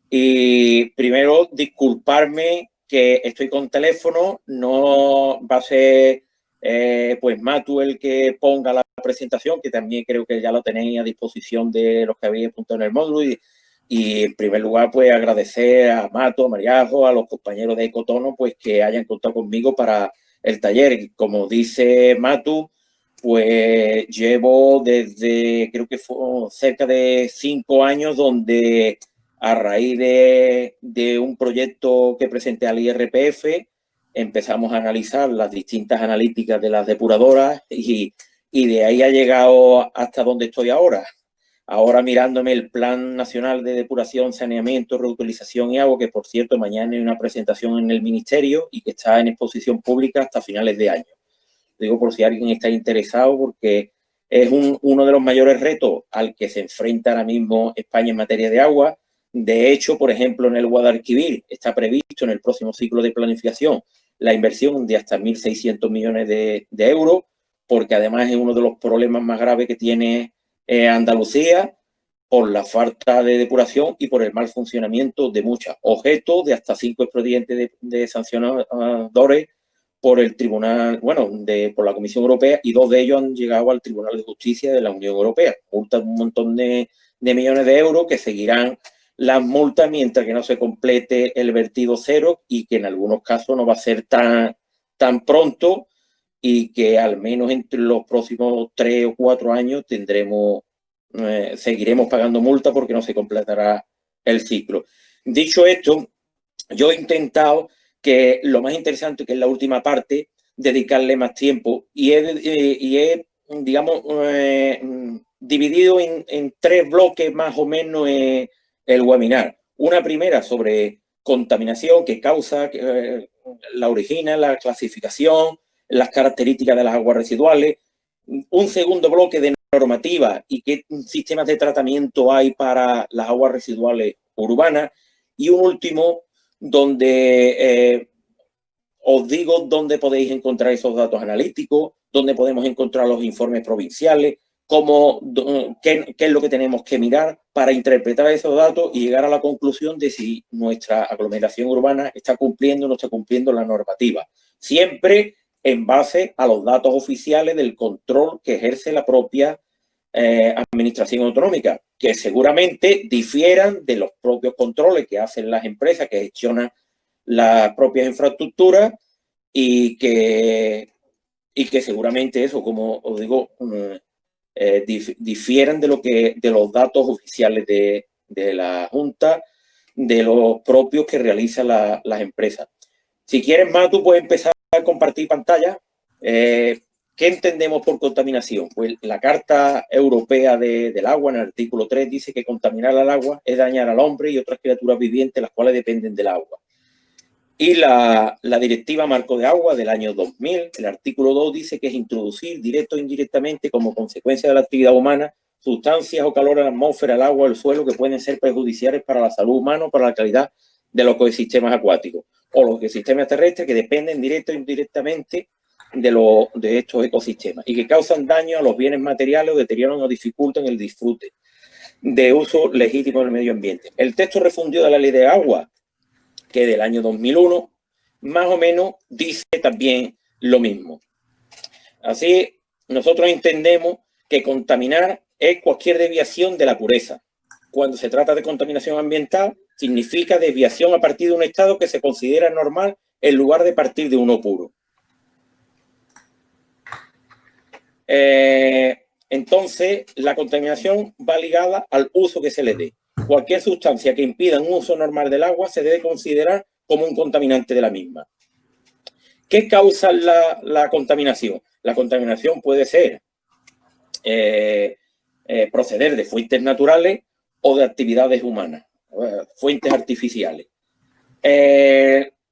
Y primero, disculparme que estoy con teléfono, no va a ser pues Matu el que ponga la presentación, que también creo que ya lo tenéis a disposición de los que habéis apuntado en el módulo. Y en primer lugar, pues agradecer a Matu, a Mariajo, a los compañeros de Ecotono, pues que hayan contado conmigo para el taller. Como dice Matu, pues llevo desde, creo que fue cerca de 5 años, donde a raíz de un proyecto que presenté al IRPF, empezamos a analizar las distintas analíticas de las depuradoras y de ahí ha llegado hasta donde estoy ahora. Ahora mirándome el Plan Nacional de Depuración, Saneamiento, Reutilización y Agua, que por cierto mañana hay una presentación en el Ministerio y que está en exposición pública hasta finales de año. Digo por si alguien está interesado, porque es uno de los mayores retos al que se enfrenta ahora mismo España en materia de agua. De hecho, por ejemplo, en el Guadalquivir está previsto en el próximo ciclo de planificación la inversión de hasta 1.600 millones de euros, porque además es uno de los problemas más graves que tiene Andalucía, por la falta de depuración y por el mal funcionamiento de muchos objetos, de hasta 5 expedientes de sancionadores por el Tribunal, bueno, por la Comisión Europea, y 2 de ellos han llegado al Tribunal de Justicia de la Unión Europea. Multas de un montón de millones de euros, que seguirán las multas mientras que no se complete el vertido cero, y que en algunos casos no va a ser tan pronto, y que al menos entre los próximos 3 o 4 años seguiremos pagando multa porque no se completará el ciclo. Dicho esto, yo he intentado que lo más interesante, que es la última parte, dedicarle más tiempo, y he digamos, dividido en 3 bloques más o menos el webinar. Una primera sobre contaminación, qué causa, la origina, la clasificación, las características de las aguas residuales. Un segundo bloque de normativa y qué sistemas de tratamiento hay para las aguas residuales urbanas. Y un último donde os digo dónde podéis encontrar esos datos analíticos, dónde podemos encontrar los informes provinciales, qué es lo que tenemos que mirar para interpretar esos datos y llegar a la conclusión de si nuestra aglomeración urbana está cumpliendo o no está cumpliendo la normativa. Siempre en base a los datos oficiales del control que ejerce la propia administración autonómica, que seguramente difieran de los propios controles que hacen las empresas que gestionan las propias infraestructuras, y que seguramente eso, como os digo, difieran de los datos oficiales de la Junta, de los propios que realizan las empresas. Si quieres, Matu, puedes empezar a compartir pantalla. ¿Qué entendemos por contaminación? Pues la Carta Europea del Agua, en el artículo 3, dice que contaminar al agua es dañar al hombre y otras criaturas vivientes, las cuales dependen del agua. Y la Directiva Marco de Agua del año 2000, el artículo 2, dice que es introducir directo o indirectamente, como consecuencia de la actividad humana, sustancias o calor a la atmósfera, al agua o al suelo que pueden ser perjudiciales para la salud humana o para la calidad de los ecosistemas acuáticos o los ecosistemas terrestres, que dependen directo o indirectamente de estos ecosistemas y que causan daño a los bienes materiales o deterioran o dificultan el disfrute de uso legítimo del medio ambiente. El texto refundido de la Ley de Agua, que del año 2001, más o menos dice también lo mismo. Así, nosotros entendemos que contaminar es cualquier desviación de la pureza. Cuando se trata de contaminación ambiental, significa desviación a partir de un estado que se considera normal en lugar de partir de uno puro. Entonces, la contaminación va ligada al uso que se le dé. Cualquier sustancia que impida un uso normal del agua se debe considerar como un contaminante de la misma. ¿Qué causa la contaminación? La contaminación puede ser proceder de fuentes naturales o de actividades humanas, fuentes artificiales.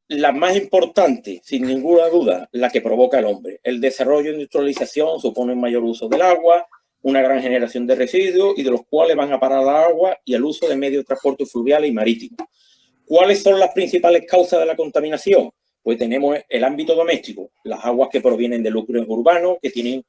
La más importante, sin ninguna duda, la que provoca el hombre. El desarrollo e industrialización supone un mayor uso del agua, una gran generación de residuos, y de los cuales van a parar al agua y al uso de medios de transporte fluviales y marítimos. ¿Cuáles son las principales causas de la contaminación? Pues tenemos el ámbito doméstico, las aguas que provienen de núcleos urbanos, que tienen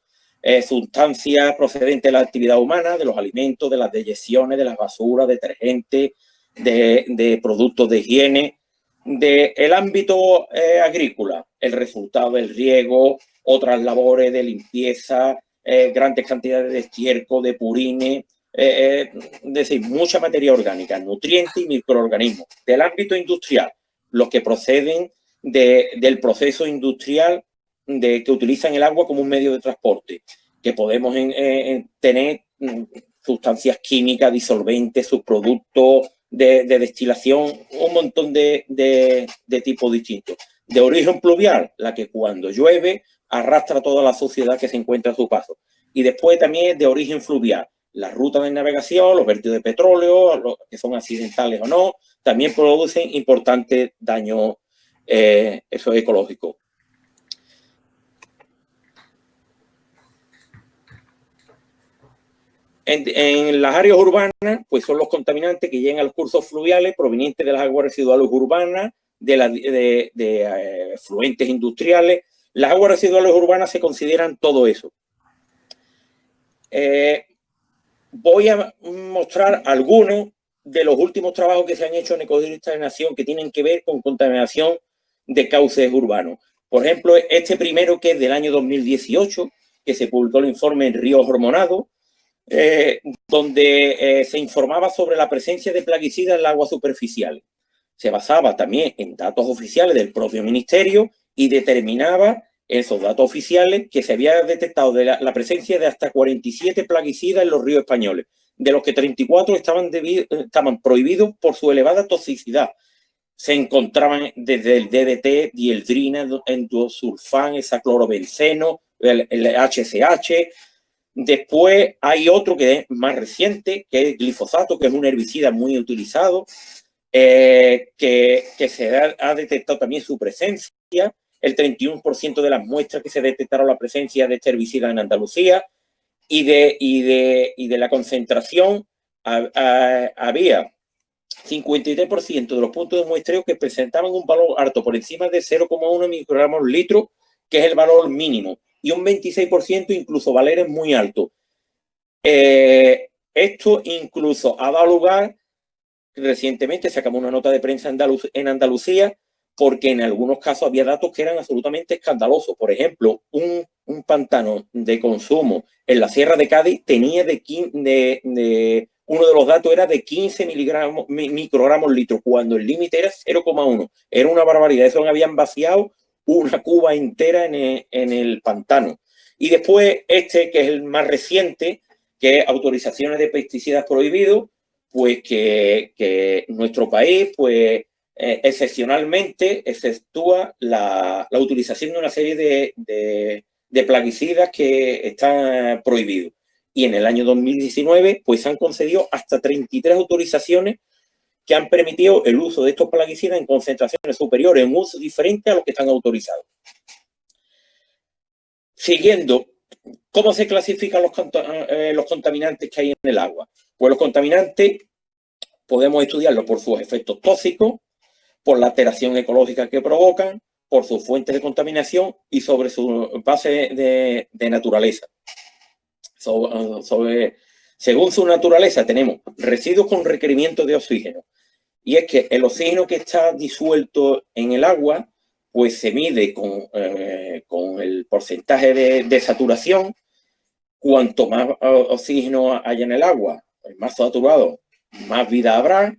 sustancias procedentes de la actividad humana, de los alimentos, de las deyecciones, de las basuras, detergentes, de productos de higiene, del ámbito agrícola, el resultado del riego, otras labores de limpieza, grandes cantidades de estiércol, de purines, es decir, mucha materia orgánica, nutrientes y microorganismos. Del ámbito industrial, los que proceden del proceso industrial que utilizan el agua como un medio de transporte, que podemos tener sustancias químicas, disolventes, subproductos de destilación, un montón de tipos distintos. De origen pluvial, la que cuando llueve arrastra toda la suciedad que se encuentra a su paso. Y después también de origen fluvial, las rutas de navegación, los vertidos de petróleo, los que son accidentales o no, también producen importantes daños ecológicos. En las áreas urbanas, pues son los contaminantes que llegan a los cursos fluviales provenientes de las aguas residuales urbanas, de efluentes industriales. Las aguas residuales urbanas se consideran todo eso. Voy a mostrar algunos de los últimos trabajos que se han hecho en Ecologistas de Nación que tienen que ver con contaminación de cauces urbanos. Por ejemplo, este primero, que es del año 2018, que se publicó el informe en Ríos Hormonados, donde se informaba sobre la presencia de plaguicidas en las aguas superficiales. Se basaba también en datos oficiales del propio ministerio y determinaba esos datos oficiales que se había detectado la presencia de hasta 47 plaguicidas en los ríos españoles, de los que 34 estaban prohibidos por su elevada toxicidad. Se encontraban desde el DDT, dieldrina, endosulfán, hexaclorobenceno, el HCH. Después hay otro que es más reciente, que es glifosato, que es un herbicida muy utilizado, que se ha detectado también su presencia. El 31% de las muestras que se detectaron la presencia de este herbicida en Andalucía, y de la concentración había 53% de los puntos de muestreo que presentaban un valor alto por encima de 0,1 microgramos litro, que es el valor mínimo, y un 26% incluso valores muy altos. Esto incluso ha dado lugar, recientemente sacamos una nota de prensa en Andalucía, porque en algunos casos había datos que eran absolutamente escandalosos. Por ejemplo, un pantano de consumo en la Sierra de Cádiz tenía uno de los datos era de 15 microgramos litro, cuando el límite era 0,1. Era una barbaridad. Eso habían vaciado una cuba entera en el pantano. Y después que es el más reciente, que es autorizaciones de pesticidas prohibidos, pues que nuestro país, pues excepcionalmente exceptúa la utilización de una serie de plaguicidas que están prohibidos. Y en el año 2019, pues se han concedido hasta 33 autorizaciones que han permitido el uso de estos plaguicidas en concentraciones superiores, en uso diferente a los que están autorizados. Siguiendo, ¿cómo se clasifican los contaminantes que hay en el agua? Pues los contaminantes podemos estudiarlos por sus efectos tóxicos, por la alteración ecológica que provocan, por sus fuentes de contaminación y sobre su base de naturaleza. Según su naturaleza, tenemos residuos con requerimiento de oxígeno. Y es que el oxígeno que está disuelto en el agua, pues se mide con el porcentaje de saturación. Cuanto más oxígeno haya en el agua, más saturado, más vida habrá.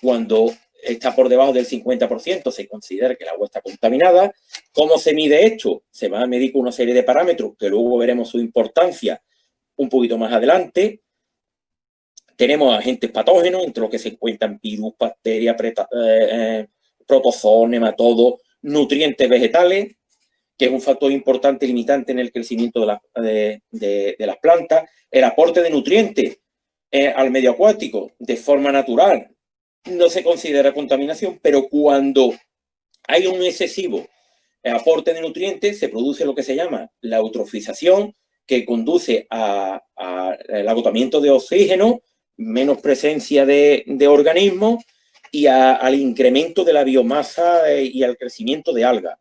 Cuando está por debajo del 50%, se considera que el agua está contaminada. ¿Cómo se mide esto? Se va a medir con una serie de parámetros que luego veremos su importancia un poquito más adelante. Tenemos agentes patógenos, entre los que se encuentran virus, bacterias, protozoos, nematodos, nutrientes vegetales, que es un factor importante limitante en el crecimiento de las plantas. El aporte de nutrientes al medio acuático de forma natural no se considera contaminación, pero cuando hay un excesivo aporte de nutrientes, se produce lo que se llama la eutrofización, que conduce al agotamiento de oxígeno, menos presencia de organismos y al incremento de la biomasa y al crecimiento de algas.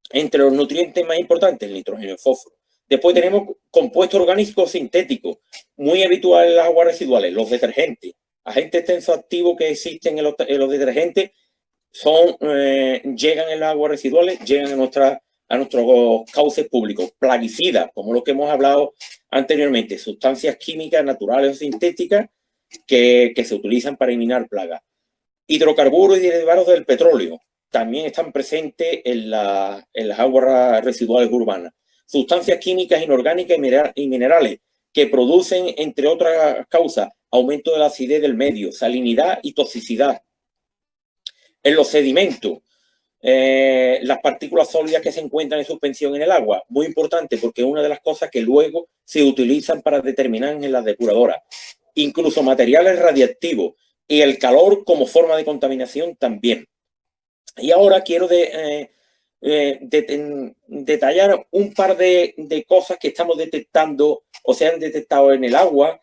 Entre los nutrientes más importantes, el nitrógeno y el fósforo. Después tenemos compuestos orgánicos sintéticos, muy habituales en las aguas residuales, los detergentes, agentes tensoactivos que existen en los detergentes llegan en las aguas residuales, llegan a nuestros cauces públicos. Plaguicidas, como lo que hemos hablado anteriormente, sustancias químicas naturales o sintéticas que se utilizan para eliminar plagas. Hidrocarburos y derivados del petróleo también están presentes en las aguas residuales urbanas. Sustancias químicas inorgánicas y minerales que producen, entre otras causas, aumento de la acidez del medio, salinidad y toxicidad. En los sedimentos, las partículas sólidas que se encuentran en suspensión en el agua, muy importante porque es una de las cosas que luego se utilizan para determinar en las depuradoras. Incluso materiales radiactivos y el calor como forma de contaminación también. Y ahora quiero detallar un par de cosas que estamos detectando o se han detectado en el agua.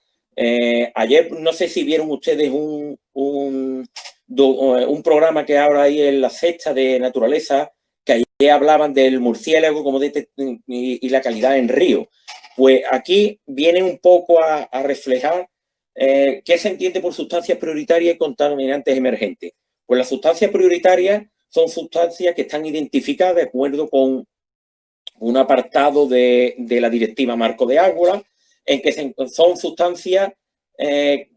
Ayer, no sé si vieron ustedes un programa que ahora hay en La Sexta de Naturaleza, que ayer hablaban del murciélago como y la calidad en río. Pues aquí viene un poco a reflejar qué se entiende por sustancias prioritarias y contaminantes emergentes. Pues las sustancias prioritarias son sustancias que están identificadas de acuerdo con un apartado de la Directiva Marco de Agua, en que son sustancias que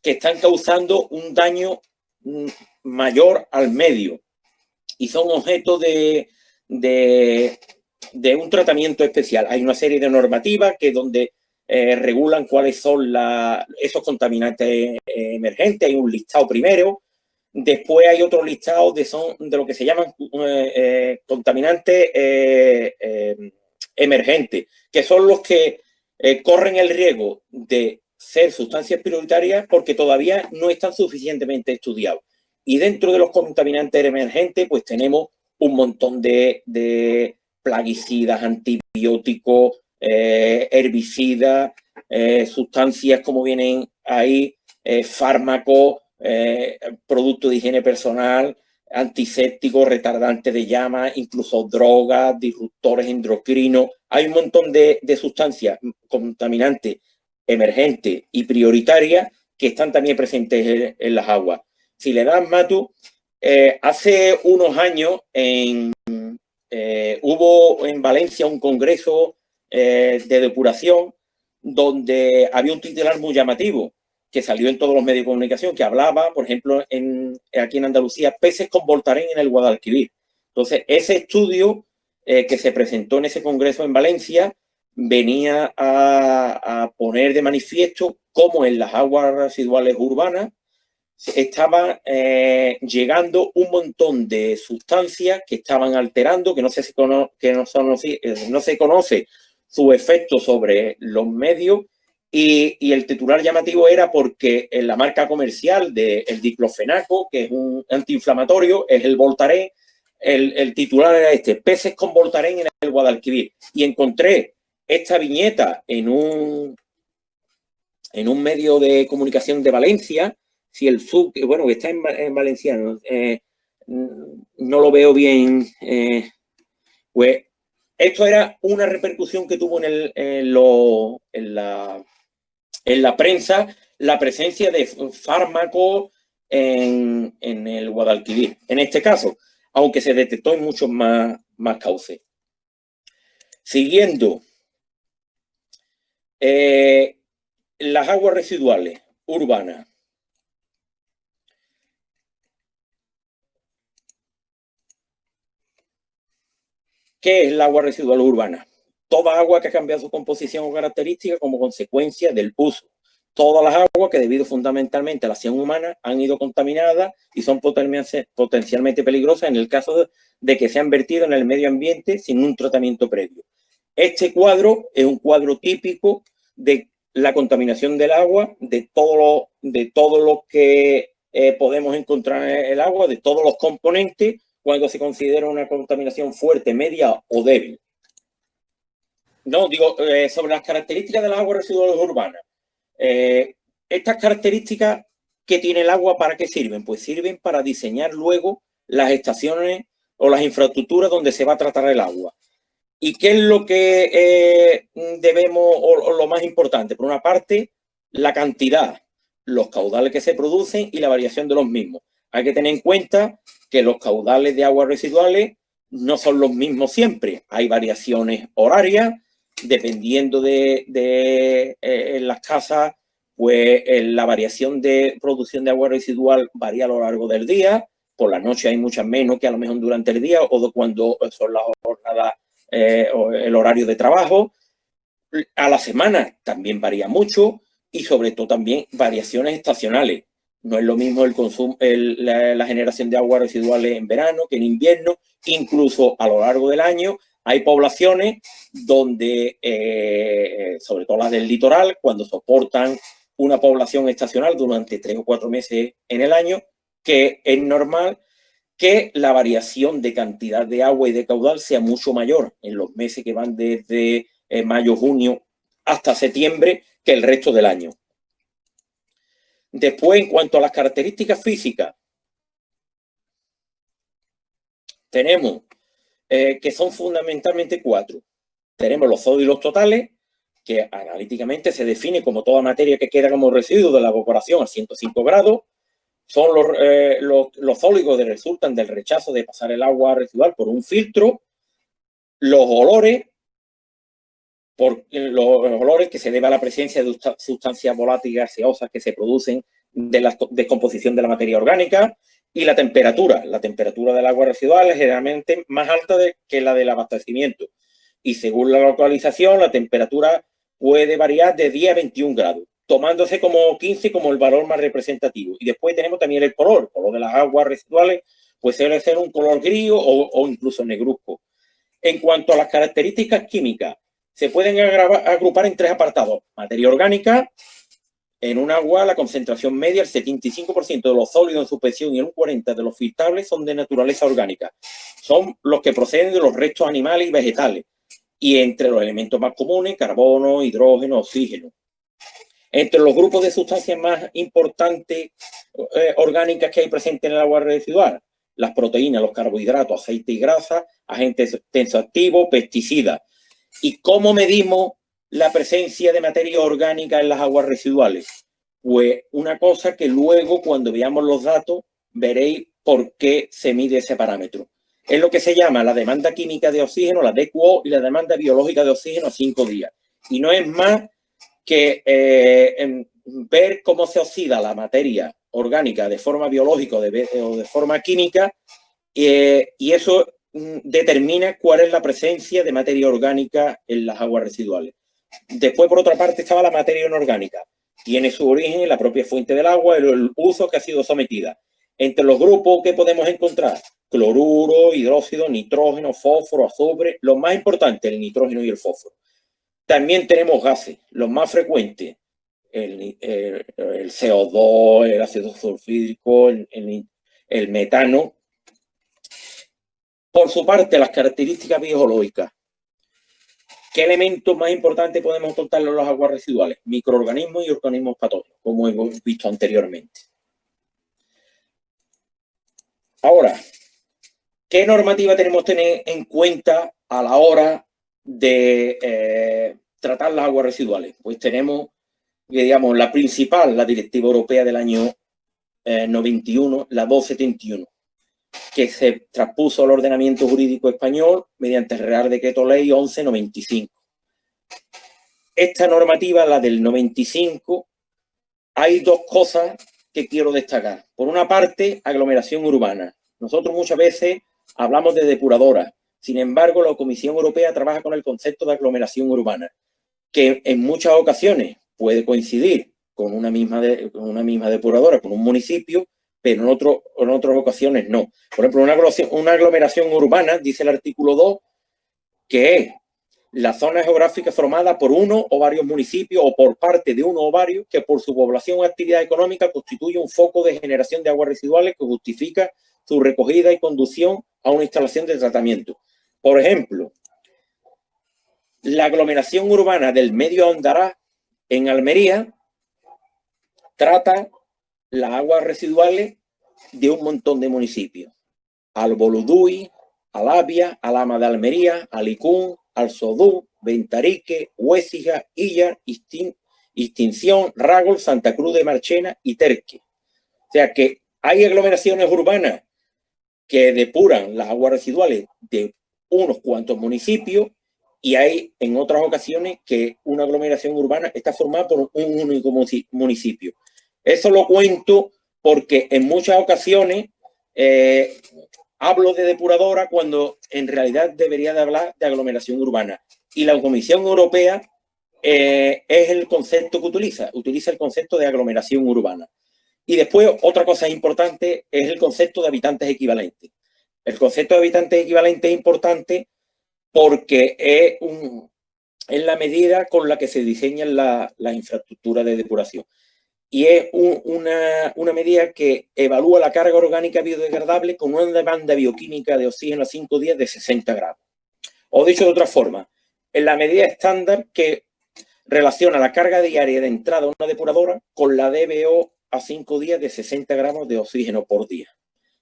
están causando un daño mayor al medio y son objeto de un tratamiento especial. Hay una serie de normativas que donde regulan cuáles son esos contaminantes emergentes. Hay un listado primero. Después hay otro listado de lo que se llaman contaminantes emergentes, que son los que corren el riesgo de ser sustancias prioritarias porque todavía no están suficientemente estudiados. Y dentro de los contaminantes emergentes, pues tenemos un montón de plaguicidas, antibióticos, herbicidas, sustancias como vienen ahí, fármacos, productos de higiene personal, antisépticos, retardantes de llama, incluso drogas, disruptores endocrinos. Hay un montón de sustancias contaminantes emergentes y prioritarias que están también presentes en las aguas. Si le das, Matu, hace unos años hubo en Valencia un congreso de depuración donde había un titular muy llamativo que salió en todos los medios de comunicación, que hablaba, por ejemplo, aquí en Andalucía, peces con Voltaren en el Guadalquivir. Entonces, ese estudio que se presentó en ese congreso en Valencia venía a poner de manifiesto cómo en las aguas residuales urbanas estaba llegando un montón de sustancias que estaban alterando, que no se conoce su efecto sobre los medios. Y el titular llamativo era porque en la marca comercial del diclofenaco, que es un antiinflamatorio, es el Voltaren, el titular era peces con Voltaren en el Guadalquivir. Y encontré esta viñeta en un medio de comunicación de Valencia, si el sub, bueno, que está en valenciano, no lo veo bien, pues esto era una repercusión que tuvo en la prensa la presencia de fármacos en el Guadalquivir, en este caso, aunque se detectó en muchos más cauces. Siguiendo, las aguas residuales urbanas. ¿Qué es el agua residual urbana? Toda agua que ha cambiado su composición o característica como consecuencia del uso. Todas las aguas que debido fundamentalmente a la acción humana han ido contaminadas y son potencialmente peligrosas en el caso de que sean vertido en el medio ambiente sin un tratamiento previo. Este cuadro es un cuadro típico de la contaminación del agua, de todo lo que podemos encontrar en el agua, de todos los componentes, cuando se considera una contaminación fuerte, media o débil. No, digo, sobre las características de las aguas residuales urbanas. Estas características que tiene el agua, ¿para qué sirven? Pues sirven para diseñar luego las estaciones o las infraestructuras donde se va a tratar el agua. ¿Y qué es lo que debemos, o lo más importante? Por una parte, la cantidad. los caudales que se producen y la variación de los mismos. Hay que tener en cuenta que los caudales de aguas residuales no son los mismos siempre. Hay variaciones horarias, dependiendo de en las casas, pues la variación de producción de agua residual varía a lo largo del día. Por la noche hay muchas menos que a lo mejor durante el día o cuando son las jornadas o el horario de trabajo. A la semana también varía mucho y sobre todo también variaciones estacionales. No es lo mismo el consumo, la generación de aguas residuales en verano que en invierno. Incluso a lo largo del año hay poblaciones donde, sobre todo las del litoral, cuando soportan una población estacional durante 3 o 4 meses en el año, que es normal que la variación de cantidad de agua y de caudal sea mucho mayor en los meses que van desde mayo, junio hasta septiembre que el resto del año. Después, en cuanto a las características físicas, tenemos que son fundamentalmente 4. Tenemos los sólidos totales, que analíticamente se define como toda materia que queda como residuo de la evaporación a 105 grados. Son los sólidos que resultan del rechazo de pasar el agua residual por un filtro. Los olores, que se debe a la presencia de sustancias volátiles gaseosas que se producen de la descomposición de la materia orgánica. Y la temperatura del agua residual es generalmente más alta que la del abastecimiento. Y según la localización, la temperatura puede variar de 10 a 21 grados, tomándose como 15 como el valor más representativo. Y después tenemos también el color de las aguas residuales, pues suele ser un color gris o incluso negruzco. En cuanto a las características químicas, se pueden agrupar en 3 apartados. Materia orgánica. En un agua, la concentración media, el 75% de los sólidos en suspensión y el 40% de los filtrables son de naturaleza orgánica. Son los que proceden de los restos animales y vegetales. Y entre los elementos más comunes, carbono, hidrógeno, oxígeno. Entre los grupos de sustancias más importantes orgánicas que hay presentes en el agua residual, las proteínas, los carbohidratos, aceite y grasa, agentes tensoactivos, pesticidas. ¿Y cómo medimos la presencia de materia orgánica en las aguas residuales? Pues una cosa que luego, cuando veamos los datos, veréis por qué se mide ese parámetro. Es lo que se llama la demanda química de oxígeno, la DQO, y la demanda biológica de oxígeno a 5 días. Y no es más que ver cómo se oxida la materia orgánica de forma biológica o de forma química, y eso determina cuál es la presencia de materia orgánica en las aguas residuales. Después, por otra parte, estaba la materia inorgánica. Tiene su origen en la propia fuente del agua y el uso que ha sido sometida. Entre los grupos que podemos encontrar, cloruro, hidróxido, nitrógeno, fósforo, azufre. Los más importantes, el nitrógeno y el fósforo. También tenemos gases, los más frecuentes, el CO2, el ácido sulfídrico, el metano. Por su parte, las características biológicas. ¿Qué elementos más importantes podemos encontrar en las aguas residuales? Microorganismos y organismos patógenos, como hemos visto anteriormente. Ahora, ¿qué normativa tenemos que tener en cuenta a la hora de tratar las aguas residuales? Pues tenemos, digamos, la principal, la Directiva Europea del año 91, la 271, que se traspuso al ordenamiento jurídico español mediante el Real Decreto Ley 1195. Esta normativa, la del 95, hay 2 cosas que quiero destacar. Por una parte, aglomeración urbana. Nosotros muchas veces hablamos de depuradoras. Sin embargo, la Comisión Europea trabaja con el concepto de aglomeración urbana, que en muchas ocasiones puede coincidir con una misma depuradora, con un municipio, pero en otras ocasiones no. Por ejemplo, una aglomeración urbana, dice el artículo 2, que es la zona geográfica formada por uno o varios municipios o por parte de uno o varios que por su población o actividad económica constituye un foco de generación de aguas residuales que justifica su recogida y conducción a una instalación de tratamiento. Por ejemplo, la aglomeración urbana del Medio Andará en Almería trata las aguas residuales de un montón de municipios. Alboludui, Alavia, Alhama de Almería, Alicún, Alsodú, Ventarique, Huécija, Illar, Istín Extinción, Rágol, Santa Cruz de Marchena y Terque. O sea que hay aglomeraciones urbanas que depuran las aguas residuales de unos cuantos municipios y hay en otras ocasiones que una aglomeración urbana está formada por un único municipio. Eso lo cuento porque en muchas ocasiones hablo de depuradora cuando en realidad debería de hablar de aglomeración urbana. Y la Comisión Europea es el concepto que utiliza el concepto de aglomeración urbana. Y después otra cosa importante es el concepto de habitantes equivalentes. El concepto de habitantes equivalentes es importante porque es la medida con la que se diseñan las infraestructuras de depuración. Y es una medida que evalúa la carga orgánica biodegradable con una demanda bioquímica de oxígeno a 5 días de 60 gramos. O dicho de otra forma, es la medida estándar que relaciona la carga diaria de entrada a una depuradora con la DBO a 5 días de 60 gramos de oxígeno por día.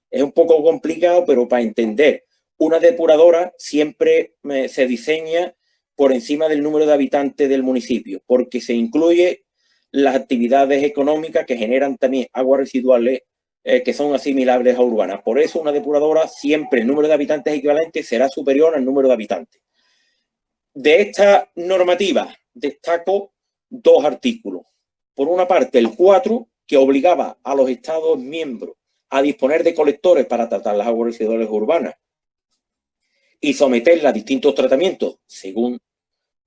Es un poco complicado, pero para entender, una depuradora siempre se diseña por encima del número de habitantes del municipio, porque se incluye las actividades económicas que generan también aguas residuales que son asimilables a urbanas. Por eso una depuradora siempre el número de habitantes equivalente será superior al número de habitantes. De esta normativa destaco dos artículos. Por una parte, el 4, que obligaba a los Estados miembros a disponer de colectores para tratar las aguas residuales urbanas y someterlas a distintos tratamientos según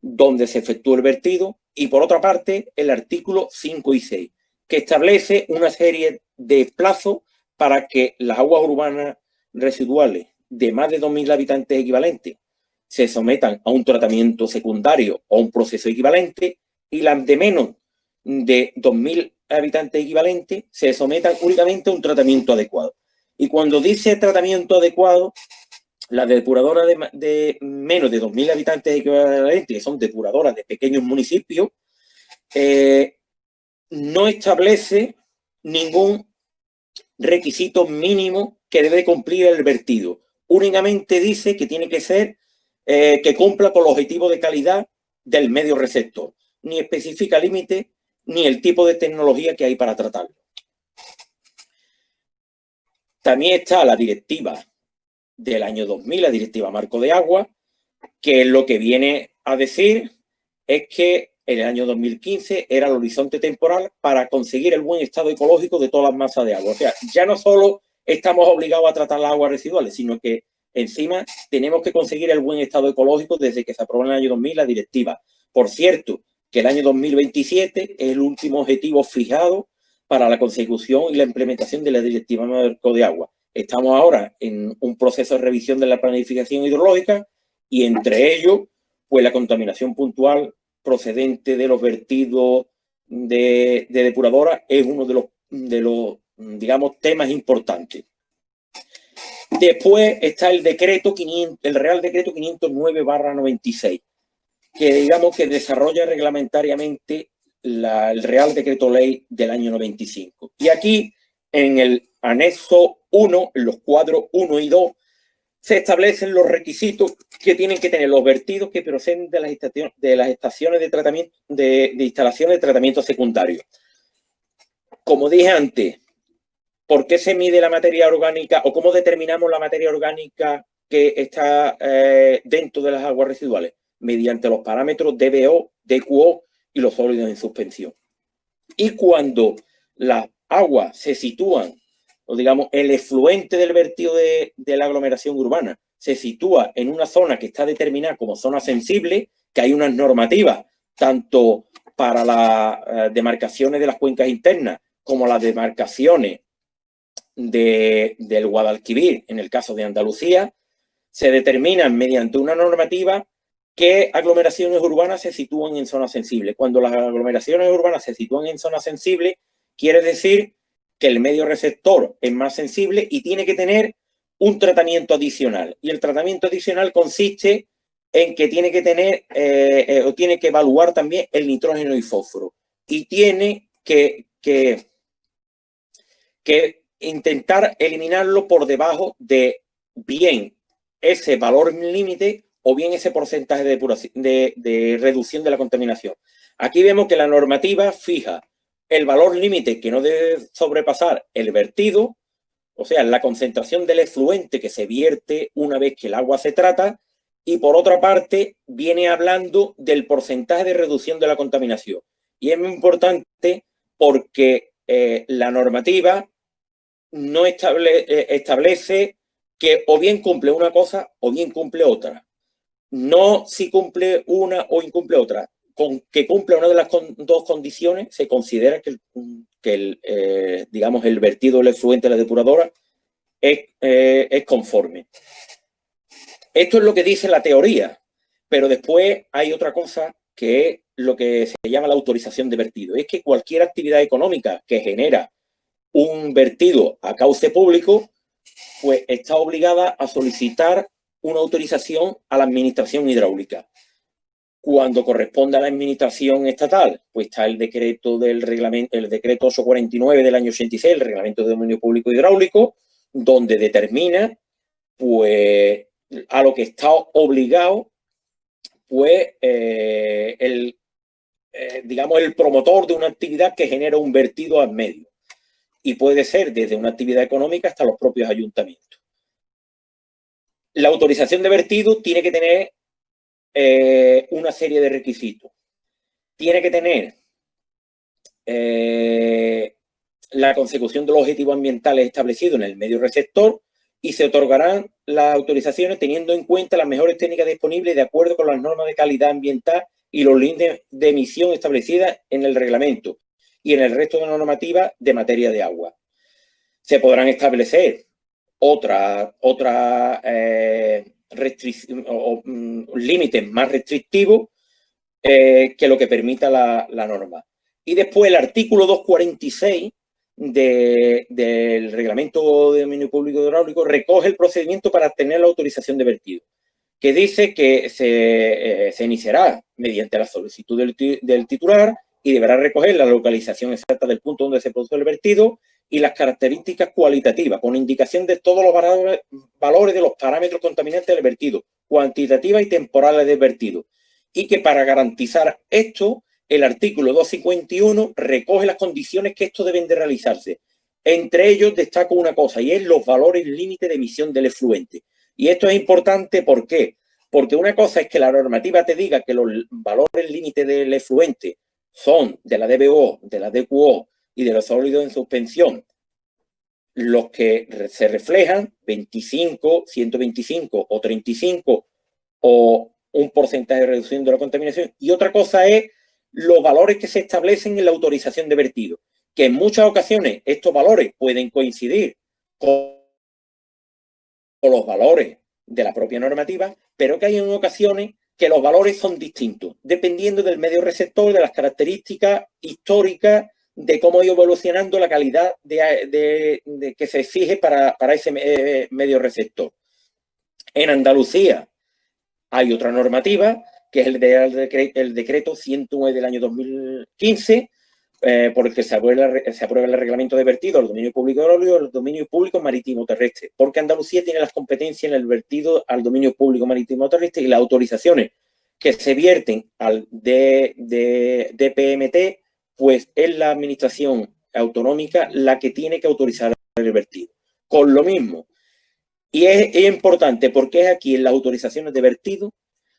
donde se efectúe el vertido. Y por otra parte, el artículo 5 y 6, que establece una serie de plazos para que las aguas urbanas residuales de más de 2.000 habitantes equivalentes se sometan a un tratamiento secundario o un proceso equivalente, y las de menos de 2.000 habitantes equivalentes se sometan únicamente a un tratamiento adecuado. Y cuando dice tratamiento adecuado, las depuradoras de menos de 2.000 habitantes equivalentes, que son depuradoras de pequeños municipios, no establece ningún requisito mínimo que debe cumplir el vertido. Únicamente dice que tiene que ser que cumpla con los objetivos de calidad del medio receptor. Ni especifica límite ni el tipo de tecnología que hay para tratarlo. También está la directiva del año 2000, la directiva marco de agua, que lo que viene a decir es que en el año 2015 era el horizonte temporal para conseguir el buen estado ecológico de todas las masas de agua. O sea, ya no solo estamos obligados a tratar las aguas residuales, sino que encima tenemos que conseguir el buen estado ecológico desde que se aprobó en el año 2000 la directiva. Por cierto, que el año 2027 es el último objetivo fijado para la consecución y la implementación de la directiva marco de agua. Estamos ahora en un proceso de revisión de la planificación hidrológica y entre ellos, pues la contaminación puntual procedente de los vertidos de depuradora es uno de los digamos, temas importantes. Después está el decreto el Real Decreto 509/96, que digamos que desarrolla reglamentariamente el Real Decreto Ley del año 95. Y aquí, en el anexo 1, en los cuadros 1 y 2, se establecen los requisitos que tienen que tener los vertidos que proceden de las estaciones de tratamiento, de instalaciones de tratamiento secundario. Como dije antes, ¿por qué se mide la materia orgánica o cómo determinamos la materia orgánica que está dentro de las aguas residuales? Mediante los parámetros DBO, DQO y los sólidos en suspensión. Y cuando las aguas se sitúan, o digamos, el efluente del vertido de la aglomeración urbana se sitúa en una zona que está determinada como zona sensible, que hay unas normativas tanto para las demarcaciones de las cuencas internas como las demarcaciones del Guadalquivir, en el caso de Andalucía, se determinan mediante una normativa qué aglomeraciones urbanas se sitúan en zonas sensibles. Cuando las aglomeraciones urbanas se sitúan en zonas sensibles, quiere decir que el medio receptor es más sensible y tiene que tener un tratamiento adicional. Y el tratamiento adicional consiste en que tiene que tener o tiene que evaluar también el nitrógeno y fósforo. Y tiene que intentar eliminarlo por debajo de bien ese valor límite o bien ese porcentaje de reducción de la contaminación. Aquí vemos que la normativa fija el valor límite que no debe sobrepasar el vertido, o sea, la concentración del efluente que se vierte una vez que el agua se trata, y por otra parte viene hablando del porcentaje de reducción de la contaminación. Y es muy importante porque la normativa no establece que o bien cumple una cosa o bien cumple otra. No si cumple una o incumple otra. Con que cumpla una de las dos condiciones, se considera que digamos, el vertido del efluente de la depuradora es conforme. Esto es lo que dice la teoría, pero después hay otra cosa que es lo que se llama la autorización de vertido. Es que cualquier actividad económica que genera un vertido a cauce público, pues está obligada a solicitar una autorización a la administración hidráulica. Cuando corresponde a la administración estatal, pues está el decreto del reglamento, el decreto 849 del año 86, el reglamento de dominio público hidráulico, donde determina, pues, a lo que está obligado, pues, digamos, el promotor de una actividad que genera un vertido al medio. Y puede ser desde una actividad económica hasta los propios ayuntamientos. La autorización de vertido tiene que tener una serie de requisitos. Tiene que tener la consecución de los objetivos ambientales establecidos en el medio receptor y se otorgarán las autorizaciones teniendo en cuenta las mejores técnicas disponibles de acuerdo con las normas de calidad ambiental y los límites de emisión establecidas en el reglamento y en el resto de la normativa de materia de agua. Se podrán establecer límites más restrictivos que lo que permita la norma. Y después el artículo 246 del Reglamento de Dominio Público Hidráulico recoge el procedimiento para obtener la autorización de vertido, que dice que se iniciará mediante la solicitud del titular y deberá recoger la localización exacta del punto donde se produce el vertido y las características cualitativas, con indicación de todos los valores de los parámetros contaminantes del vertido, cuantitativas y temporales del vertido. Y que para garantizar esto, el artículo 251 recoge las condiciones que esto deben de realizarse. Entre ellos destaco una cosa, y es los valores límite de emisión del efluente. Y esto es importante, ¿por qué? Porque una cosa es que la normativa te diga que los valores límite del efluente son de la DBO, de la DQO y de los sólidos en suspensión, los que se reflejan 25, 125 o 35 o un porcentaje de reducción de la contaminación. Y otra cosa es los valores que se establecen en la autorización de vertido, que en muchas ocasiones estos valores pueden coincidir con los valores de la propia normativa, pero que hay en ocasiones que los valores son distintos, dependiendo del medio receptor, de las características históricas, de cómo ha ido evolucionando la calidad que se exige para ese medio receptor. En Andalucía hay otra normativa, que es el decreto 109 del año 2015, por el que se aprueba el reglamento de vertido al dominio público hidráulico y al dominio público marítimo terrestre, porque Andalucía tiene las competencias en el vertido al dominio público marítimo terrestre y las autorizaciones que se vierten al DPMT, pues es la administración autonómica la que tiene que autorizar el vertido. Con lo mismo, y es importante porque es aquí en las autorizaciones de vertido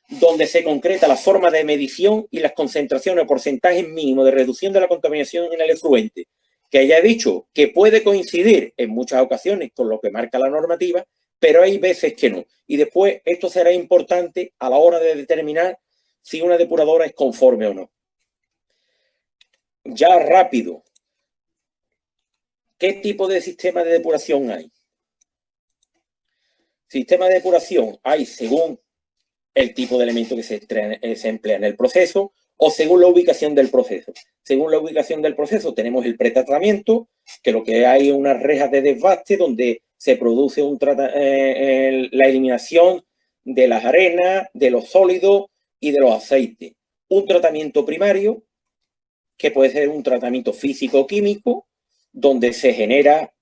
donde se concreta la forma de medición y las concentraciones o porcentajes mínimos de reducción de la contaminación en el efluente, que ya he dicho que puede coincidir en muchas ocasiones con lo que marca la normativa, pero hay veces que no. Y después esto será importante a la hora de determinar si una depuradora es conforme o no. Ya rápido, ¿qué tipo de sistema de depuración hay? Sistema de depuración hay según el tipo de elemento que se emplea en el proceso o según la ubicación del proceso. Según la ubicación del proceso tenemos el pretratamiento, que lo que hay es unas rejas de desbaste donde se produce la eliminación de las arenas, de los sólidos y de los aceites. Un tratamiento primario, que puede ser un tratamiento físico-químico, donde se genera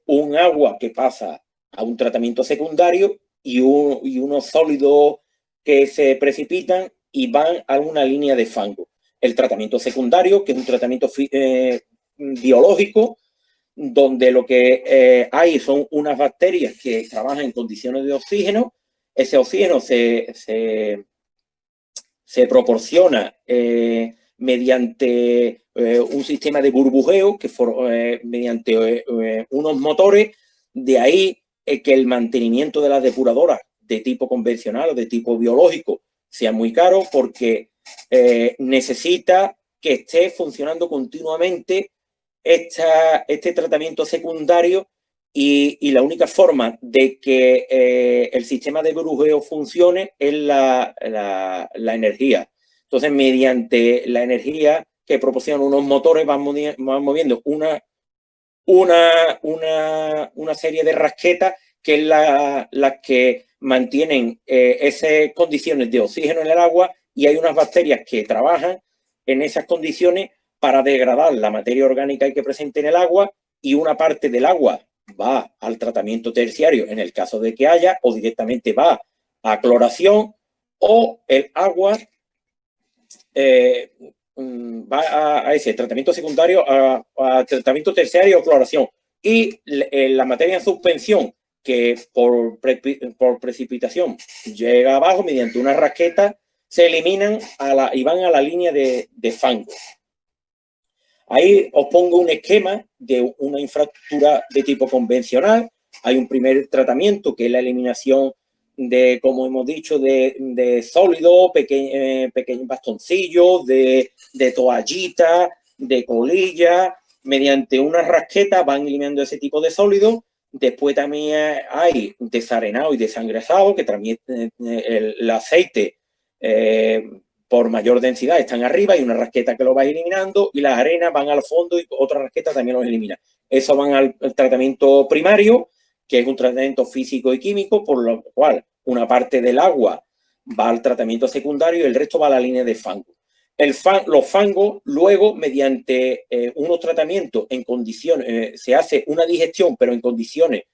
un agua que pasa a un tratamiento secundario y unos sólidos que se precipitan y van a una línea de fango. El tratamiento secundario, que es un tratamiento biológico, donde lo que hay son unas bacterias que trabajan en condiciones de oxígeno. Ese oxígeno se proporciona mediante un sistema de burbujeo, mediante unos motores. De ahí que el mantenimiento de las depuradoras de tipo convencional o de tipo biológico sea muy caro, porque necesita que esté funcionando continuamente este tratamiento secundario, y la única forma de que el sistema de burbujeo funcione es la energía. Entonces, mediante la energía que proporcionan unos motores, van moviendo una serie de rasquetas, que es las que mantienen esas condiciones de oxígeno en el agua, y hay unas bacterias que trabajan en esas condiciones para degradar la materia orgánica que presente en el agua, y una parte del agua va al tratamiento terciario en el caso de que haya, o directamente va a cloración, o el agua va a ese tratamiento secundario, a tratamiento terciario o cloración. Y la materia en suspensión, que por precipitación llega abajo mediante una rasqueta, se eliminan y van a la línea de fango. Ahí os pongo un esquema de una infraestructura de tipo convencional. Hay un primer tratamiento, que es la eliminación de, como hemos dicho, de sólidos, pequeños bastoncillos, de toallitas, de colillas. Mediante una rasqueta van eliminando ese tipo de sólidos. Después también hay desarenado y desangrasado, que también el aceite por mayor densidad están arriba, y una rasqueta que lo va eliminando, y las arenas van al fondo y otra rasqueta también los elimina. Eso van al tratamiento primario, que es un tratamiento físico y químico, por lo cual una parte del agua va al tratamiento secundario y el resto va a la línea de fango. Los fangos, luego, mediante unos tratamientos en condiciones, se hace una digestión, pero en condiciones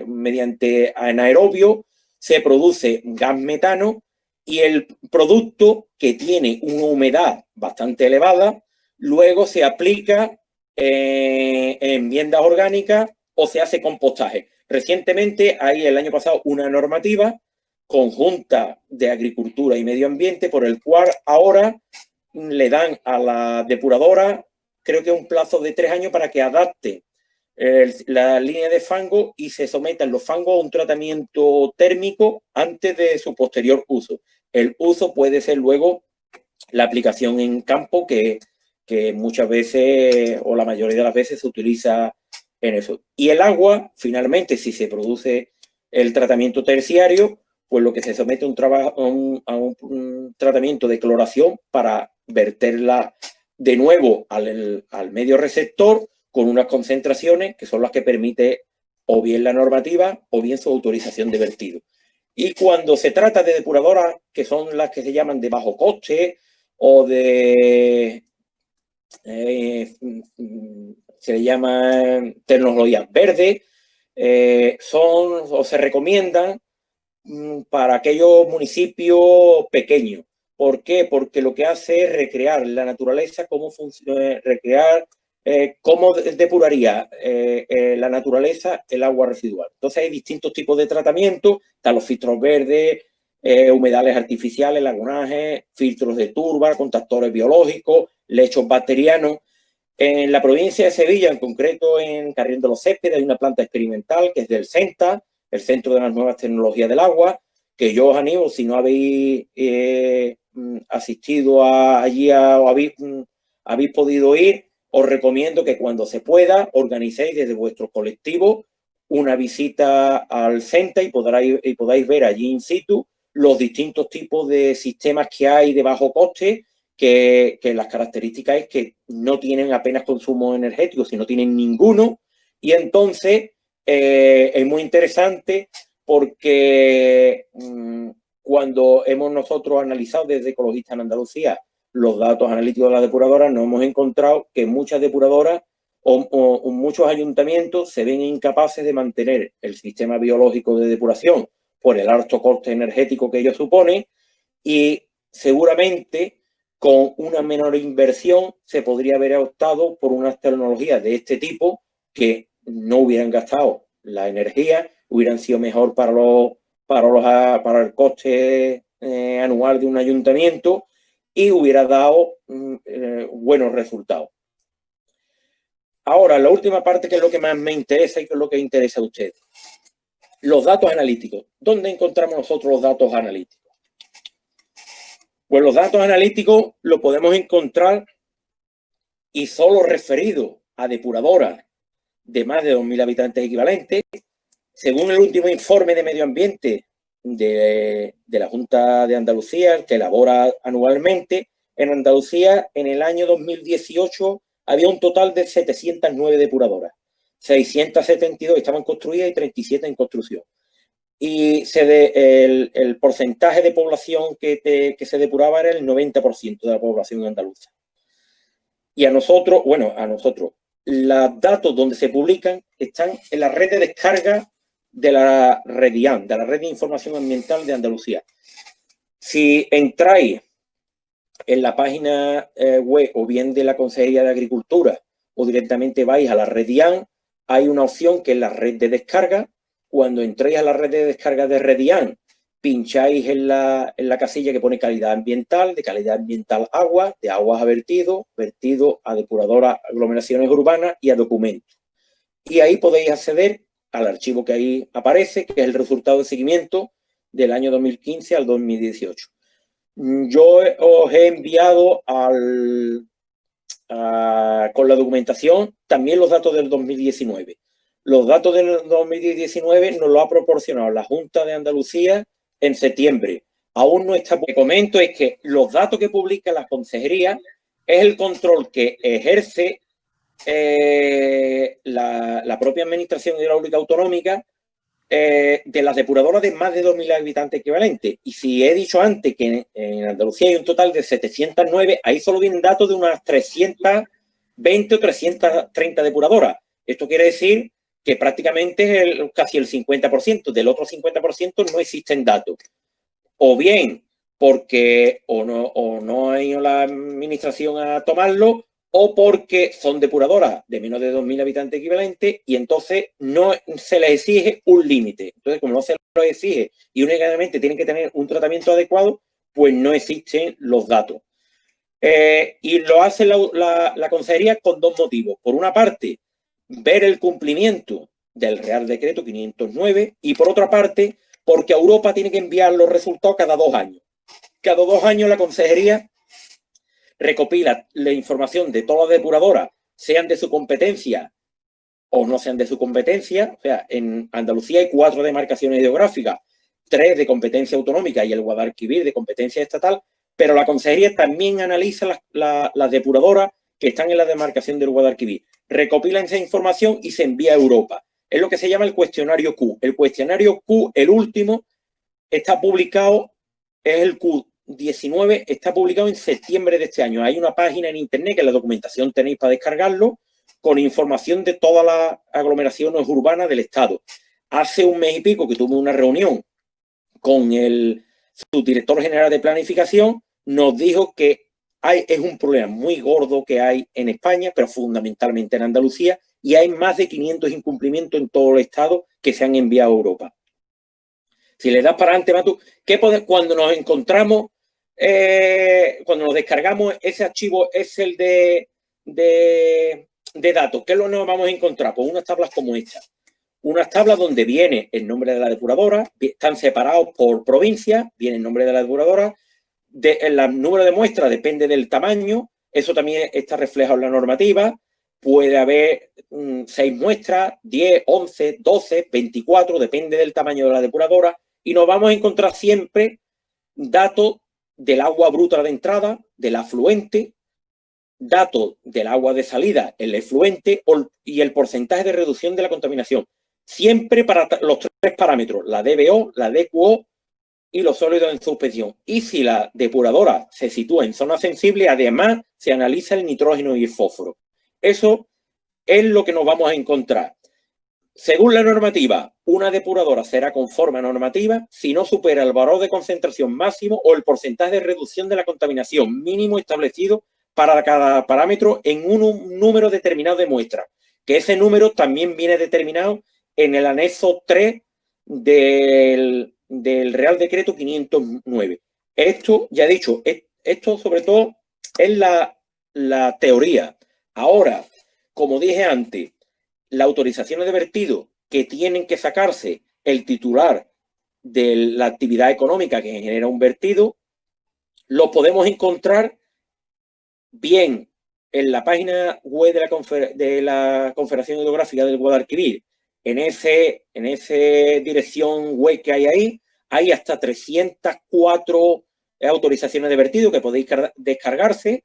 mediante anaerobio, se produce gas metano, y el producto, que tiene una humedad bastante elevada, luego se aplica en viandas orgánicas o se hace compostaje. Recientemente hay, el año pasado, una normativa conjunta de Agricultura y Medio Ambiente, por el cual ahora le dan a la depuradora, creo que un plazo de 3 años, para que adapte la línea de fango y se sometan los fangos a un tratamiento térmico antes de su posterior uso. El uso puede ser luego la aplicación en campo, que muchas veces, o la mayoría de las veces, se utiliza en eso. Y el agua, finalmente, si se produce el tratamiento terciario, pues lo que se somete a un tratamiento de cloración para verterla de nuevo al medio receptor, con unas concentraciones que son las que permite o bien la normativa o bien su autorización de vertido. Y cuando se trata de depuradoras, que son las que se llaman de bajo coste o de se le llaman tecnologías verdes, son o se recomiendan para aquellos municipios pequeños. ¿Por qué? Porque lo que hace es recrear la naturaleza, cómo funciona, recrear cómo depuraría la naturaleza el agua residual. Entonces hay distintos tipos de tratamiento. Están los filtros verdes, humedales artificiales, lagunajes, filtros de turba, contactores biológicos, lechos bacterianos. En la provincia de Sevilla, en concreto en Carrión de los Céspedes, hay una planta experimental que es del CENTA, el Centro de las Nuevas Tecnologías del Agua, que yo os animo, si no habéis asistido allí o habéis podido ir, os recomiendo que cuando se pueda organicéis desde vuestro colectivo una visita al CENTA y podáis ver allí in situ los distintos tipos de sistemas que hay de bajo coste, que las características es que no tienen apenas consumo energético, sino tienen ninguno. Y entonces es muy interesante, porque cuando hemos nosotros analizado desde Ecologistas en Andalucía los datos analíticos de las depuradoras, nos hemos encontrado que muchas depuradoras o muchos ayuntamientos se ven incapaces de mantener el sistema biológico de depuración por el alto coste energético que ello supone, y seguramente con una menor inversión se podría haber optado por unas tecnologías de este tipo que no hubieran gastado la energía, hubieran sido mejor para el coste anual de un ayuntamiento y hubiera dado buenos resultados. Ahora, la última parte, que es lo que más me interesa y que es lo que interesa a ustedes. Los datos analíticos. ¿Dónde encontramos nosotros los datos analíticos? Pues los datos analíticos los podemos encontrar y solo referidos a depuradoras de más de 2.000 habitantes equivalentes. Según el último informe de medio ambiente de la Junta de Andalucía, que elabora anualmente, en Andalucía en el año 2018 había un total de 709 depuradoras. 672 estaban construidas y 37 en construcción. Y el porcentaje de población que se depuraba era el 90% de la población andaluza. Y a nosotros, los datos donde se publican están en la red de descarga de la REDIAN, de la Red de Información Ambiental de Andalucía. Si entráis en la página web o bien de la Consejería de Agricultura o directamente vais a la REDIAN, hay una opción que es la red de descarga. Cuando entréis a la red de descarga de REDIAN, pincháis en la casilla que pone calidad ambiental, de calidad ambiental agua, de aguas a vertido a depuradoras, aglomeraciones urbanas y a documentos. Y ahí podéis acceder al archivo que ahí aparece, que es el resultado de seguimiento del año 2015 al 2018. Yo os he enviado con la documentación también los datos del 2019. Los datos del 2019 nos lo ha proporcionado la Junta de Andalucía en septiembre. Aún no está. Lo que comento es que los datos que publica la Consejería es el control que ejerce la propia Administración Hidráulica Autonómica de las depuradoras de más de 2.000 habitantes equivalentes. Y si he dicho antes que en Andalucía hay un total de 709, ahí solo vienen datos de unas 320 o 330 depuradoras. Esto quiere decir que prácticamente es casi el 50%. Del otro 50% no existen datos. O bien porque o no ha ido la administración a tomarlo, o porque son depuradoras de menos de 2.000 habitantes equivalentes y entonces no se les exige un límite. Entonces, como no se les exige y únicamente tienen que tener un tratamiento adecuado, pues no existen los datos. Y lo hace la Consejería con dos motivos. Por una parte, ver el cumplimiento del Real Decreto 509 y por otra parte, porque a Europa tiene que enviar los resultados cada 2 años. Cada 2 años la Consejería recopila la información de todas las depuradoras, sean de su competencia o no sean de su competencia. O sea, en Andalucía hay 4 demarcaciones geográficas, 3 de competencia autonómica y el Guadalquivir de competencia estatal, pero la Consejería también analiza las depuradoras que están en la demarcación del Guadalquivir. Recopilan esa información y se envía a Europa. Es lo que se llama el cuestionario Q. El cuestionario Q, el último, está publicado, es el Q19, está publicado en septiembre de este año. Hay una página en internet que la documentación tenéis para descargarlo, con información de todas las aglomeraciones urbanas del Estado. Hace un mes y pico que tuve una reunión con el subdirector general de planificación, nos dijo que es un problema muy gordo que hay en España, pero fundamentalmente en Andalucía, y hay más de 500 incumplimientos en todo el Estado que se han enviado a Europa. Si le das para adelante, Matu, cuando nos encontramos, cuando nos descargamos ese archivo, es el de datos, ¿qué es lo que nos vamos a encontrar? Pues unas tablas como esta. Unas tablas donde viene el nombre de la depuradora, están separados por provincia, viene el nombre de la depuradora, el número de muestras depende del tamaño, eso también está reflejado en la normativa. Puede haber 6 muestras, 10, 11, 12, 24, depende del tamaño de la depuradora, y nos vamos a encontrar siempre datos del agua bruta de entrada, del afluente, datos del agua de salida, el efluente y el porcentaje de reducción de la contaminación. Siempre para los 3 parámetros, la DBO, la DQO y los sólidos en suspensión. Y si la depuradora se sitúa en zona sensible, además se analiza el nitrógeno y el fósforo. Eso es lo que nos vamos a encontrar. Según la normativa, una depuradora será conforme a normativa si no supera el valor de concentración máximo o el porcentaje de reducción de la contaminación mínimo establecido para cada parámetro en un número determinado de muestras, que ese número también viene determinado en el anexo 3 del Real Decreto 509. Esto, ya he dicho, esto sobre todo es la teoría. Ahora, como dije antes, las autorizaciones de vertido que tienen que sacarse el titular de la actividad económica que genera un vertido, lo podemos encontrar bien en la página web de la Confederación Hidrográfica del Guadalquivir. En esa dirección web que hay ahí, hay hasta 304 autorizaciones de vertido que podéis descargarse.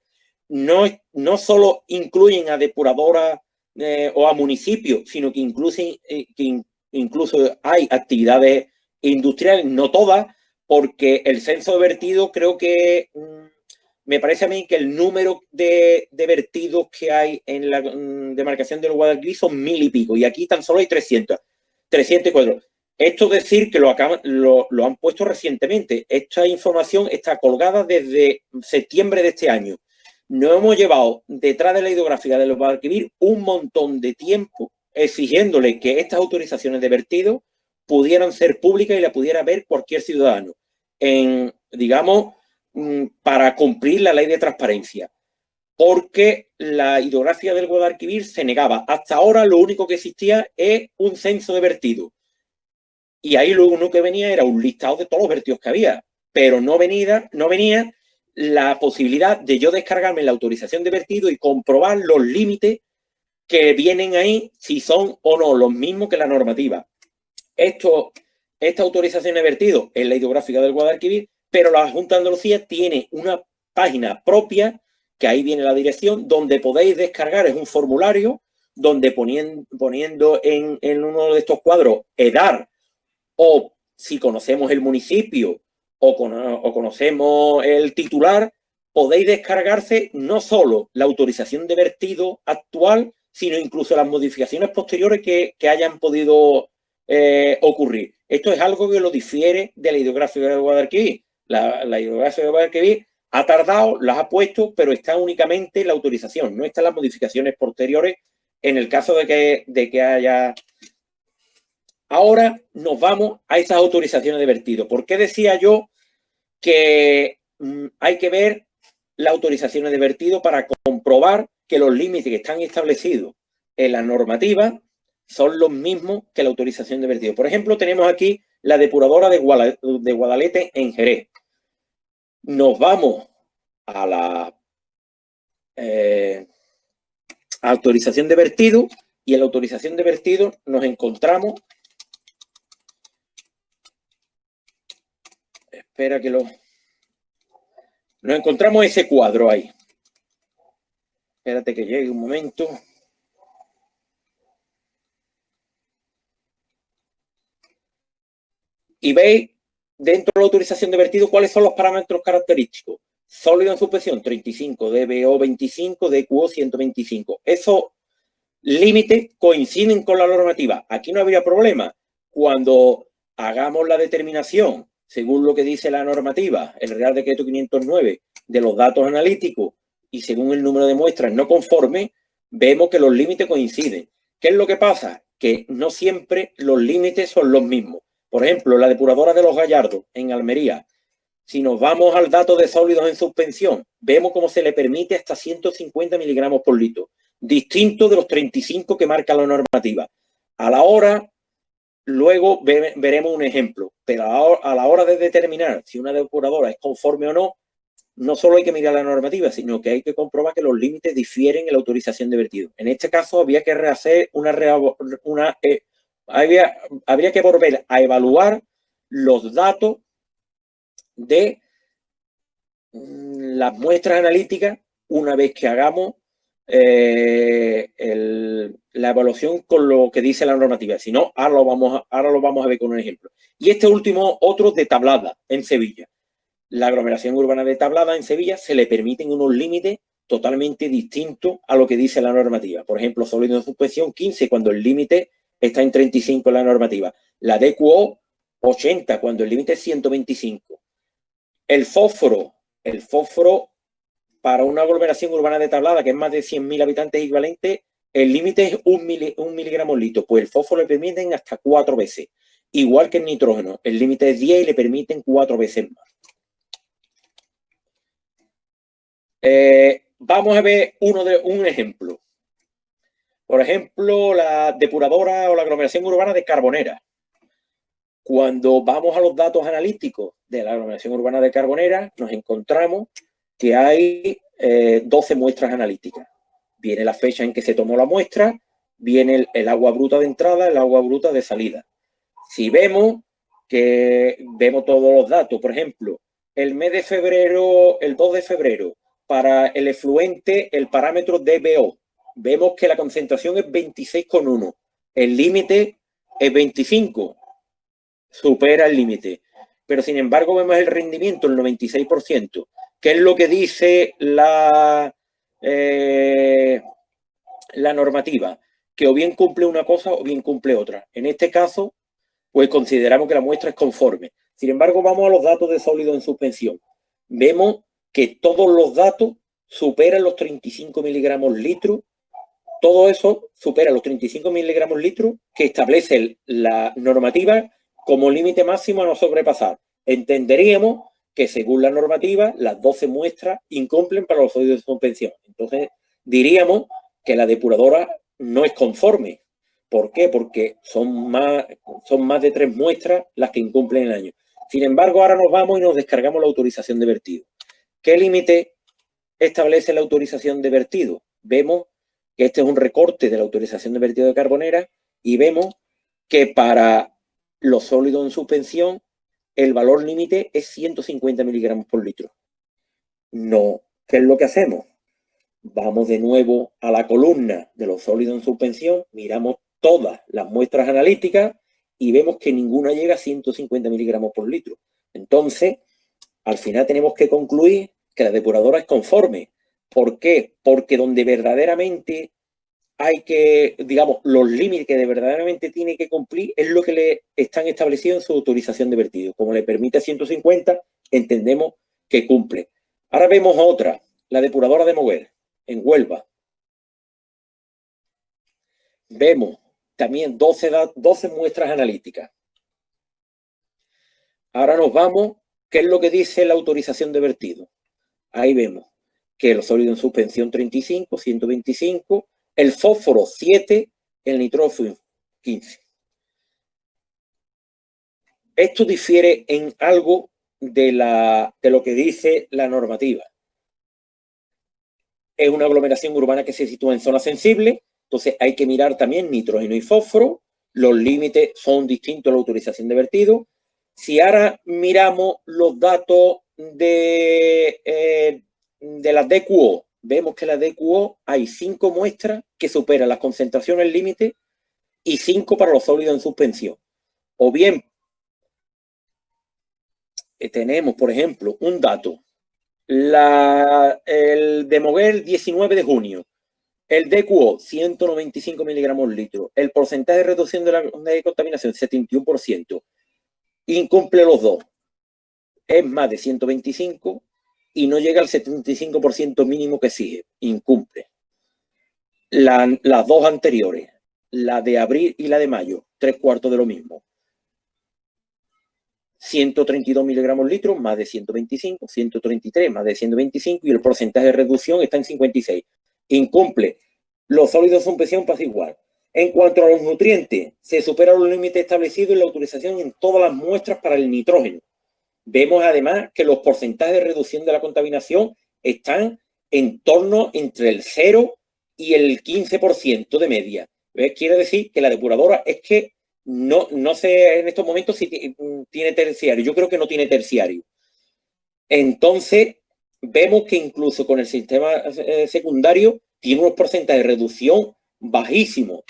No solo incluyen a depuradoras o a municipios, sino que incluso hay actividades industriales, no todas, porque el censo de vertido creo que me parece a mí que el número de vertidos que hay en la demarcación del Guadalquivir son 1000 y pico, y aquí tan solo hay 304. Esto es decir que lo han puesto recientemente. Esta información está colgada desde septiembre de este año. Nos hemos llevado detrás de la hidrográfica del Guadalquivir un montón de tiempo exigiéndole que estas autorizaciones de vertido pudieran ser públicas y la pudiera ver cualquier ciudadano, digamos, para cumplir la ley de transparencia, porque la hidrográfica del Guadalquivir se negaba. Hasta ahora lo único que existía es un censo de vertido, y ahí lo único que venía era un listado de todos los vertidos que había, pero no venía la posibilidad de yo descargarme la autorización de vertido y comprobar los límites que vienen ahí, si son o no los mismos que la normativa. Esta autorización de vertido es la hidrográfica del Guadalquivir, pero la Junta de Andalucía tiene una página propia, que ahí viene la dirección, donde podéis descargar, es un formulario, donde poniendo en uno de estos cuadros EDAR, o si conocemos el municipio o conocemos el titular, podéis descargarse no solo la autorización de vertido actual, sino incluso las modificaciones posteriores que hayan podido ocurrir. Esto es algo que lo difiere de la hidrográfica de Guadalquivir. La hidrográfica de Guadalquivir ha tardado, las ha puesto, pero está únicamente la autorización, no están las modificaciones posteriores en el caso de que haya. Ahora nos vamos a esas autorizaciones de vertido. ¿Por qué decía yo que hay que ver las autorizaciones de vertido para comprobar que los límites que están establecidos en la normativa son los mismos que la autorización de vertido? Por ejemplo, tenemos aquí la depuradora de Guadalete en Jerez. Nos vamos a la autorización de vertido, y en la autorización de vertido nos encontramos. Espera que nos encontramos ese cuadro ahí. Espérate que llegue un momento. Y veis dentro de la autorización de vertido cuáles son los parámetros característicos. Sólido en suspensión 35, DBO 25, DQO 125. Esos límites coinciden con la normativa. Aquí no habría problema. Cuando hagamos la determinación, según lo que dice la normativa, el Real Decreto 509, de los datos analíticos y según el número de muestras no conforme, vemos que los límites coinciden. ¿Qué es lo que pasa? Que no siempre los límites son los mismos. Por ejemplo, la depuradora de Los Gallardos, en Almería, si nos vamos al dato de sólidos en suspensión, vemos cómo se le permite hasta 150 miligramos por litro, distinto de los 35 que marca la normativa. A la hora, luego veremos un ejemplo, pero a la hora de determinar si una depuradora es conforme o no, no solo hay que mirar la normativa, sino que hay que comprobar que los límites difieren en la autorización de vertido. En este caso, había que rehacer habría que volver a evaluar los datos de las muestras analíticas una vez que hagamos la evaluación con lo que dice la normativa. Si no, ahora lo vamos a ver con un ejemplo. Y este último, otro de Tablada, en Sevilla. La aglomeración urbana de Tablada, en Sevilla, se le permiten unos límites totalmente distintos a lo que dice la normativa. Por ejemplo, sólido en suspensión 15, cuando el límite está en 35 en la normativa. La DQO, 80, cuando el límite es 125. El fósforo para una aglomeración urbana de Tablada, que es más de 100.000 habitantes equivalentes, el límite es 1 miligramo litro. Pues el fósforo le permiten hasta 4 veces. Igual que el nitrógeno, el límite es 10 y le permiten 4 veces más. Vamos a ver un ejemplo. Por ejemplo, la depuradora o la aglomeración urbana de Carbonera. Cuando vamos a los datos analíticos de la aglomeración urbana de Carbonera, nos encontramos que hay 12 muestras analíticas. Viene la fecha en que se tomó la muestra, viene el agua bruta de entrada, el agua bruta de salida. Si vemos todos los datos, por ejemplo, el mes de febrero, el 2 de febrero, para el efluente, el parámetro DBO, vemos que la concentración es 26,1. El límite es 25. Supera el límite. Pero, sin embargo, vemos el rendimiento, el 96%. ¿Qué es lo que dice la normativa? Que o bien cumple una cosa o bien cumple otra. En este caso, pues consideramos que la muestra es conforme. Sin embargo, vamos a los datos de sólido en suspensión. Vemos que todos los datos superan los 35 miligramos litro. Todo eso supera los 35 miligramos litro que establece la normativa como límite máximo a no sobrepasar. Entenderíamos que según la normativa, las 12 muestras incumplen para los sólidos de suspensión. Entonces, diríamos que la depuradora no es conforme. ¿Por qué? Porque son más de 3 muestras las que incumplen el año. Sin embargo, ahora nos vamos y nos descargamos la autorización de vertido. ¿Qué límite establece la autorización de vertido? Vemos que este es un recorte de la autorización de vertido de Carbonera y vemos que para los sólidos en suspensión el valor límite es 150 miligramos por litro. No, ¿qué es lo que hacemos? Vamos de nuevo a la columna de los sólidos en suspensión, miramos todas las muestras analíticas y vemos que ninguna llega a 150 miligramos por litro. Entonces, al final tenemos que concluir que la depuradora es conforme. ¿Por qué? Porque donde verdaderamente hay que, digamos, los límites que verdaderamente tiene que cumplir es lo que le están establecidos en su autorización de vertido. Como le permite 150, entendemos que cumple. Ahora vemos otra, la depuradora de Moguer, en Huelva. Vemos también 12 muestras analíticas. Ahora nos vamos, ¿qué es lo que dice la autorización de vertido? Ahí vemos que el sólido en suspensión 35, 125, el fósforo 7, el nitrógeno 15. Esto difiere en algo de lo que dice la normativa. Es una aglomeración urbana que se sitúa en zona sensible, entonces hay que mirar también nitrógeno y fósforo. Los límites son distintos a la autorización de vertido. Si ahora miramos los datos de las DQO, vemos que en la DQO hay 5 muestras que superan las concentraciones límite y 5 para los sólidos en suspensión. O bien, tenemos, por ejemplo, un dato. El de Moguer, 19 de junio. El DQO, 195 miligramos litro. El porcentaje de reducción de la contaminación, 71%. Incumple los dos. Es más de 125 y no llega al 75% mínimo que exige. Incumple. Las dos anteriores, la de abril y la de mayo, 3/4 de lo mismo. 132 miligramos litro, más de 125, 133, más de 125 y el porcentaje de reducción está en 56. Incumple. Los sólidos de suspensión pasa igual. En cuanto a los nutrientes, se superan los límites establecidos en la autorización en todas las muestras para el nitrógeno. Vemos además que los porcentajes de reducción de la contaminación están en torno entre el 0 y el 15% de media. Quiere decir que la depuradora es que no sé en estos momentos si tiene terciario. Yo creo que no tiene terciario. Entonces, vemos que incluso con el sistema secundario tiene unos porcentajes de reducción bajísimos.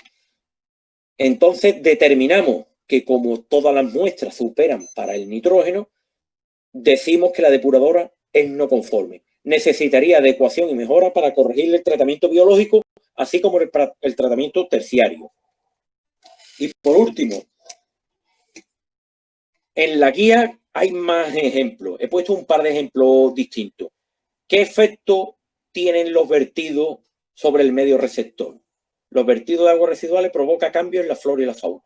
Entonces, determinamos que como todas las muestras superan para el nitrógeno, decimos que la depuradora es no conforme. Necesitaría adecuación y mejora para corregir el tratamiento biológico, así como el tratamiento terciario. Y por último, en la guía hay más ejemplos. He puesto un par de ejemplos distintos. ¿Qué efecto tienen los vertidos sobre el medio receptor? Los vertidos de aguas residuales provocan cambios en la flora y la fauna.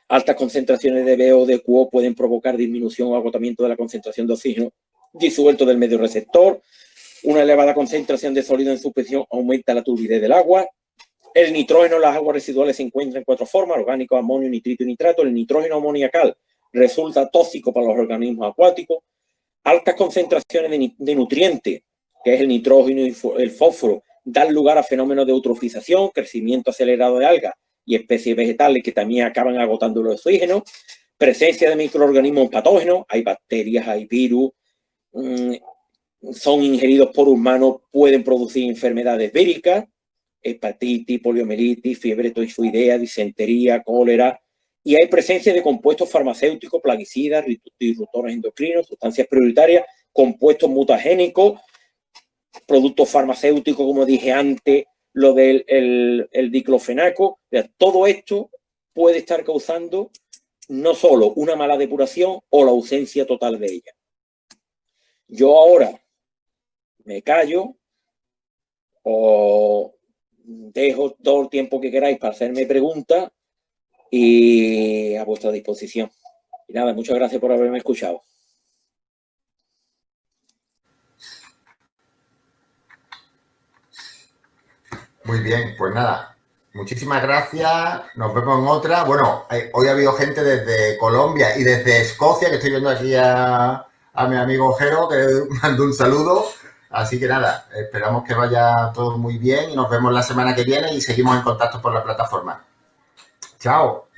Altas concentraciones de BO o de QO pueden provocar disminución o agotamiento de la concentración de oxígeno disuelto del medio receptor. Una elevada concentración de sólido en suspensión aumenta la turbidez del agua. El nitrógeno en las aguas residuales se encuentra en 4 formas: orgánico, amonio, nitrito y nitrato. El nitrógeno amoniacal resulta tóxico para los organismos acuáticos. Altas concentraciones de nutrientes, que es el nitrógeno y el fósforo, dan lugar a fenómenos de eutrofización, crecimiento acelerado de algas y especies vegetales que también acaban agotando el oxígeno. Presencia de microorganismos patógenos, hay bacterias, hay virus, son ingeridos por humanos, pueden producir enfermedades víricas, hepatitis, poliomielitis, fiebre tifoidea, disentería, cólera. Y hay presencia de compuestos farmacéuticos, plaguicidas, disruptores endocrinos, sustancias prioritarias, compuestos mutagénicos, productos farmacéuticos, como dije antes, lo del el diclofenaco. Todo esto puede estar causando no solo una mala depuración o la ausencia total de ella. Yo ahora me callo o dejo todo el tiempo que queráis para hacerme preguntas y a vuestra disposición. Y nada, muchas gracias por haberme escuchado. Muy bien, pues nada, muchísimas gracias, nos vemos en otra. Bueno, hoy ha habido gente desde Colombia y desde Escocia, que estoy viendo aquí a mi amigo Jero, que mandó un saludo. Así que nada, esperamos que vaya todo muy bien y nos vemos la semana que viene y seguimos en contacto por la plataforma. Chao.